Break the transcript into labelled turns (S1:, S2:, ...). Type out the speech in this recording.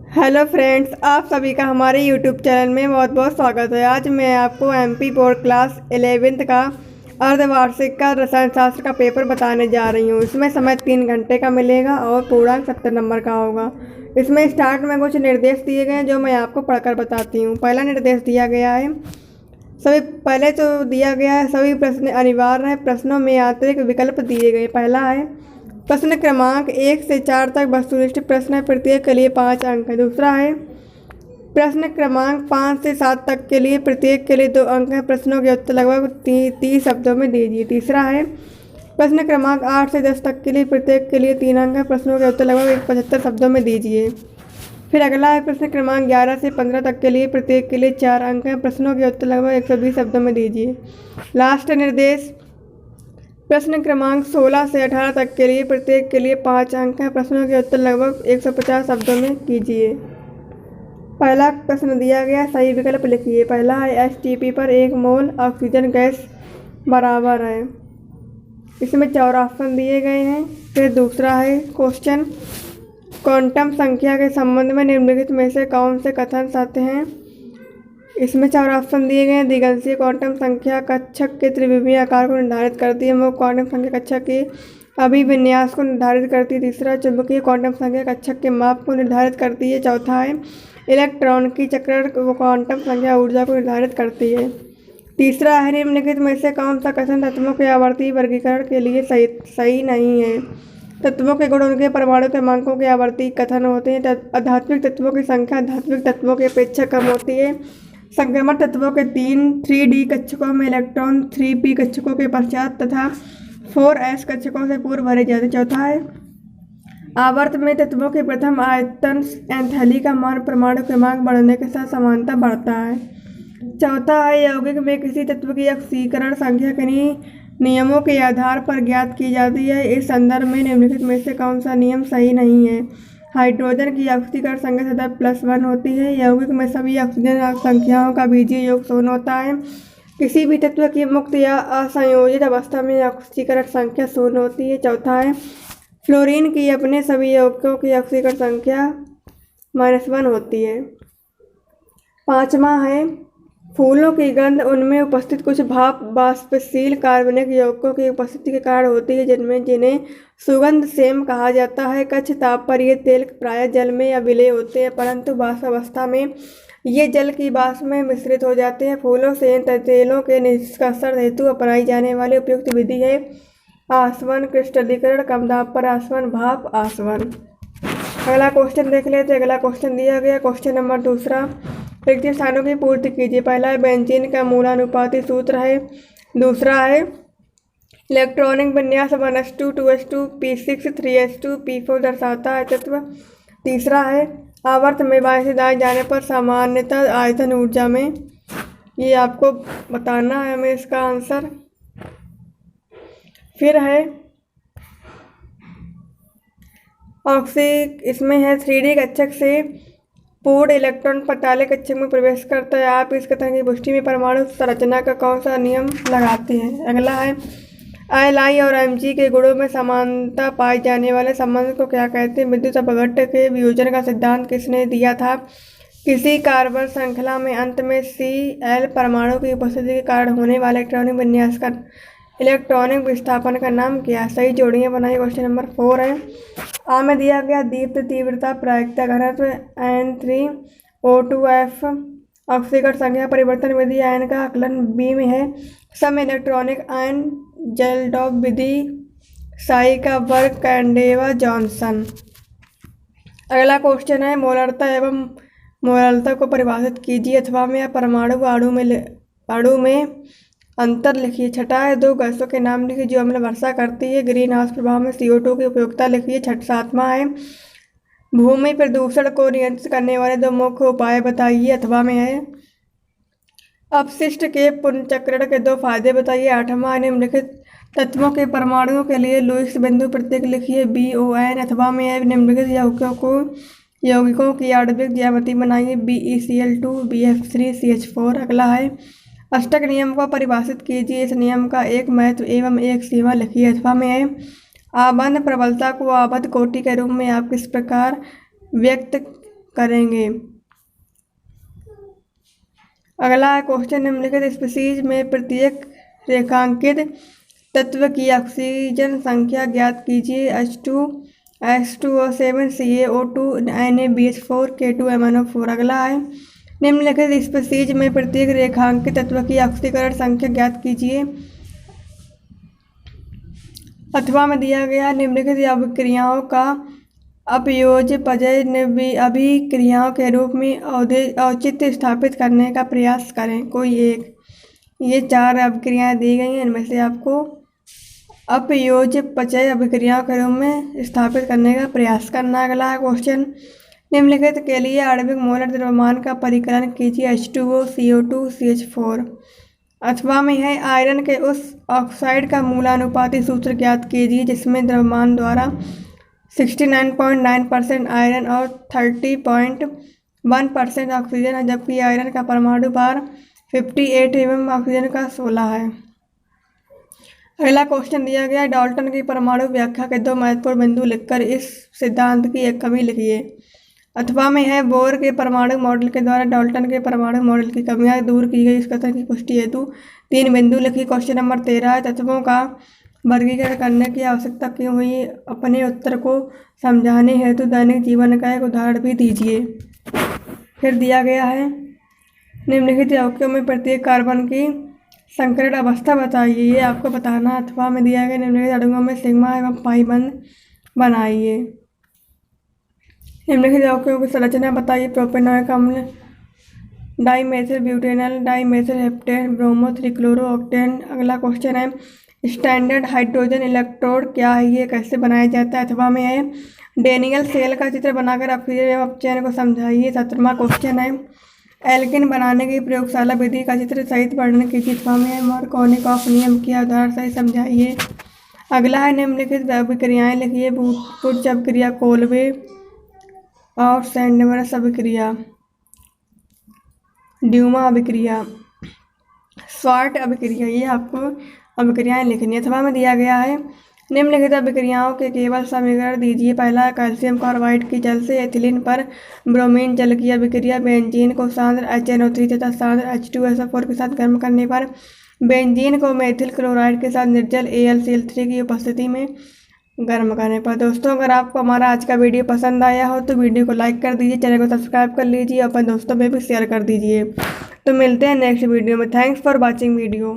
S1: Hello friends, आप सभी का हमारे यूट्यूब चैनल में बहुत बहुत स्वागत है। आज मैं आपको एमपी बोर्ड क्लास 11th का अर्धवार्षिक का रसायन शास्त्र का पेपर बताने जा रही हूँ। इसमें समय 3 घंटे का मिलेगा और पूर्णांक 70 नंबर का होगा। इसमें स्टार्ट में कुछ निर्देश दिए गए हैं जो मैं आपको पढ़कर बताती हूँ। पहला निर्देश दिया गया है, सभी प्रश्न अनिवार्य है। प्रश्नों में आंतरिक विकल्प दिए गए। पहला है प्रश्न क्रमांक 1 से 4 तक वस्तुनिष्ठ प्रश्न है, प्रत्येक के लिए 5 अंक है। दूसरा है प्रश्न क्रमांक 5 से 7 तक के लिए प्रत्येक के लिए 2 अंक है। प्रश्नों के उत्तर लगभग 30 शब्दों में दीजिए। तीसरा है प्रश्न क्रमांक 8 से 10 तक के लिए प्रत्येक के लिए 3 अंक है। प्रश्नों के उत्तर लगभग 75 शब्दों में दीजिए। फिर अगला है प्रश्न क्रमांक 11 से 15 तक के लिए प्रत्येक के लिए 4 अंक है। प्रश्नों के उत्तर लगभग 120 शब्दों में दीजिए। लास्ट निर्देश प्रश्न क्रमांक 16 से 18 तक के लिए प्रत्येक के लिए 5 अंक है। प्रश्नों के उत्तर लगभग 150 शब्दों में कीजिए। पहला प्रश्न दिया गया, सही विकल्प लिखिए। पहला है एसटीपी पर 1 मोल ऑक्सीजन गैस बराबर है। इसमें 4 ऑप्शन दिए गए हैं। फिर दूसरा है क्वेश्चन, क्वांटम संख्या के संबंध में निम्नलिखित में से कौन से कथन सत्य हैं। इसमें 4 ऑप्शन दिए गए हैं। दिगंशीय क्वांटम संख्या कक्षक के त्रिविमीय आकार को निर्धारित करती है। मुक्त क्वांटम संख्या कक्षक के अभिविन्यास को निर्धारित करती है। तीसरा, चुंबकीय क्वांटम संख्या कक्षक के माप को निर्धारित करती है। चौथा है इलेक्ट्रॉन की चक्रण क्वांटम संख्या ऊर्जा को निर्धारित करती है। तीसरा है निम्नलिखित में से कौन सा कथन तत्वों के आवर्ती वर्गीकरण के लिए सही नहीं है। तत्वों के गुण उनके परमाणु क्रमांकों के आवर्ती कथन होते हैं। आध्यात्मिक तत्वों की संख्या धात्विक तत्वों की अपेक्षा कम होती है। संक्रमण तत्वों के 3D कक्षकों में इलेक्ट्रॉन 3p कक्षकों के पश्चात तथा 4s कक्षकों से पूर्व भरे जाते हैं। चौथा है आवर्त में तत्वों के प्रथम आयतन एंथैली का मान परमाणु क्रमांक बढ़ने के साथ समानता बढ़ता है। चौथा है यौगिक में किसी तत्व की ऑक्सीकरण संख्या किन्हीं नियमों के आधार पर ज्ञात की जाती है। इस संदर्भ में निम्नलिखित में से कौन सा नियम सही नहीं है। हाइड्रोजन की ऑक्सीकरण संख्या सदैव +1 होती है। यौगिक में सभी ऑक्सीजन संख्याओं का बीजीय योग 0 होता है। किसी भी तत्व की मुक्त या असंयोजित अवस्था में ऑक्सीकरण संख्या 0 होती है। चौथा है फ्लोरीन की अपने सभी यौगिकों की ऑक्सीकरण संख्या -1 होती है। पाँचवा है फूलों की गंध उनमें उपस्थित कुछ भाप वाष्पशील कार्बनिक यौगिकों की उपस्थिति के कारण होती है, जिन्हें सुगंध सेम कहा जाता है। कच्छ ताप पर ये तेल प्रायः जल में या विलय होते हैं, परंतु वाष्प अवस्था में ये जल की वाष्प में मिश्रित हो जाते हैं। फूलों से इन तेलों के निष्कर्षण हेतु अपनाई जाने वाली उपयुक्त विधि है आसवन क्रिस्टलीकरण, कम दाब पर आसवन, भाप आसवन। अगला क्वेश्चन देख लेते। अगला क्वेश्चन दिया गया, क्वेश्चन नंबर 2, रिक्त स्थानों की पूर्ति कीजिए। पहला है बेंजीन का मूलानुपाती सूत्र है। दूसरा है इलेक्ट्रॉनिक विन्यास 1s2 2s2 p6 3s2 p4 दर्शाता है तत्व। तीसरा है आवर्त में बाएं से दाएं जाने पर सामान्यतः आयतन ऊर्जा में, ये आपको बताना है हमें इसका आंसर। फिर है इसमें है 3D कक्षक से पूर्ण इलेक्ट्रॉन 45 कक्षक में प्रवेश करता है। आप इस कथन की पुष्टि में परमाणु संरचना का कौन सा नियम लगाते हैं। अगला है Li और Mg के गुणों में समानता पाए जाने वाले संबंध को क्या कहते हैं। विद्युत अपघट्ट के वियोजन का सिद्धांत किसने दिया था। किसी कार्बन श्रृंखला में अंत में Cl परमाणु की उपस्थिति के कारण होने वाले इलेक्ट्रॉनिक विन्यास का इलेक्ट्रॉनिक विस्थापन का नाम क्या है। सही जोड़ियाँ बनाइए। क्वेश्चन नंबर 4 है। आ में दिया गया दीप्त तीव्रता प्रायिकता घनत्व N3O2F ऑक्सीकरण संख्या परिवर्तन विधि आयन का आकलन बी में है। सम इलेक्ट्रॉनिक आयन जेल्डॉफ विधि साई का वर्ग कैंडेवा जॉनसन। अगला क्वेश्चन है मोलरता एवं मोलरता को परिभाषित कीजिए अथवा में या परमाणु अणु में अंतर लिखिए। छठा है 2 गैसों के नाम लिखिए जो अम्ल वर्षा करती है। ग्रीन हाउस प्रभाव में CO2 की उपयोगिता लिखिए। सातवां है भूमि प्रदूषण को नियंत्रित करने वाले 2 मुख्य उपाय बताइए अथवा में है अपशिष्ट के पुनर्चक्रण के 2 फायदे बताइए। आठवां है निम्नलिखित तत्वों के परमाणुओं के लिए लुईस बिंदु प्रतीक लिखिए BON अथवा में है निम्नलिखित यौगिकों की आणविक ज्यामिति बनाइए BeCl2 BF3 CH4। अगला है अष्टक नियम को परिभाषित कीजिए। इस नियम का एक महत्व एवं एक सीमा लिखिए अथवा में है आबंध प्रबलता को आबद्ध कोटि के रूप में आप किस प्रकार व्यक्त करेंगे। अगला है क्वेश्चन, निम्नलिखित स्पीशीज में प्रत्येक रेखांकित तत्व की ऑक्सीजन संख्या ज्ञात कीजिए। H2 H2O7 CaO2 NaBH4 K2 MnO4। अगला है, निम्नलिखित स्पीशीज में प्रत्येक रेखांकित तत्व की ऑक्सीकरण संख्या ज्ञात कीजिए। अथवा में दिया गया निम्नलिखित अभिक्रियाओं का अपयोजपजय अभिक्रियाओं के रूप में औचित्य स्थापित करने का प्रयास करें। कोई एक, ये 4 अभिक्रियाएं दी गई हैं, इनमें से आपको अपयोजपचय अभिक्रियाओं के रूप में स्थापित करने का प्रयास करना। अगला क्वेश्चन, निम्नलिखित के लिए आणविक मोलर द्रव्यमान का परिकलन कीजिए। H2O CO2 CH4। अथवा में है, आयरन के उस ऑक्साइड का मूलानुपाती सूत्र ज्ञात कीजिए जिसमें द्रव्यमान द्वारा 69.9% आयरन और 30.1% ऑक्सीजन है, जबकि आयरन का परमाणु भार 58 एवं ऑक्सीजन का 16 है। अगला क्वेश्चन दिया गया, डाल्टन की परमाणु व्याख्या के 2 महत्वपूर्ण बिंदु लिखकर इस सिद्धांत की एक कमी लिखिए। अथवा में है, बोर के परमाणु मॉडल के द्वारा डाल्टन के परमाणु मॉडल की कमियां दूर की गई, इस कथन की पुष्टि हेतु 3 बिंदु लिखिए। क्वेश्चन नंबर 13 है, तत्वों का वर्गीकरण करने की आवश्यकता क्यों हुई? अपने उत्तर को समझाने हेतु दैनिक जीवन का एक उदाहरण भी दीजिए। फिर दिया गया है, निम्नलिखित यौगिकों में प्रत्येक कार्बन की संकरण अवस्था बताइए, ये आपको बताना। अथवा में दिया गया, निम्नलिखित अणुओं में सिग्मा एवं पाई बंध बनाइए। निम्नलिखित यौगिकों की संरचना बताइए। प्रोपेनॉइक अम्ल, dimethyl butanol, dimethyl heptane, bromo 3-क्लोरो ऑक्टेन। अगला क्वेश्चन है, स्टैंडर्ड हाइड्रोजन इलेक्ट्रोड क्या है, ये कैसे बनाया जाता है? अथवा में है, डेनियल सेल का चित्र बनाकर ऑक्सीजन एवं अपचयन को समझाइए। 17वां क्वेश्चन है, एल्किन बनाने की प्रयोगशाला विधि का चित्र सहित वर्णन कीजिए। अथवा में है, मार्कोनिकॉफ नियम की उदाहरण सहित समझाइए। अगला है, निम्नलिखित अभिक्रियाएं लिखिए। पुर्च अभिक्रिया, कोलबे और सैंडमरस अभिक्रिया, ड्यूमा अभिक्रिया, स्वार्ट अभिक्रिया, ये आपको अभिक्रियाएं लिखनी है। अथवा में दिया गया है, निम्नलिखित अभिक्रियाओं के केवल समीकरण दीजिए। पहला है, कैल्शियम कार्बाइड की जल से एथिलीन पर ब्रोमीन जल की अभिक्रिया। बेंजीन को सांद्र HNO3 तथा सांद्र H2SO4 के साथ गर्म करने पर बेंजीन को मेथिल क्लोराइड के साथ निर्जल AlCl3 की उपस्थिति में गर्म करने पर। दोस्तों, अगर आपको हमारा आज का वीडियो पसंद आया हो तो वीडियो को लाइक कर दीजिए, चैनल को सब्सक्राइब कर लीजिए, अपने दोस्तों में भी शेयर कर दीजिए। तो मिलते हैं नेक्स्ट वीडियो में। Thanks for watching video.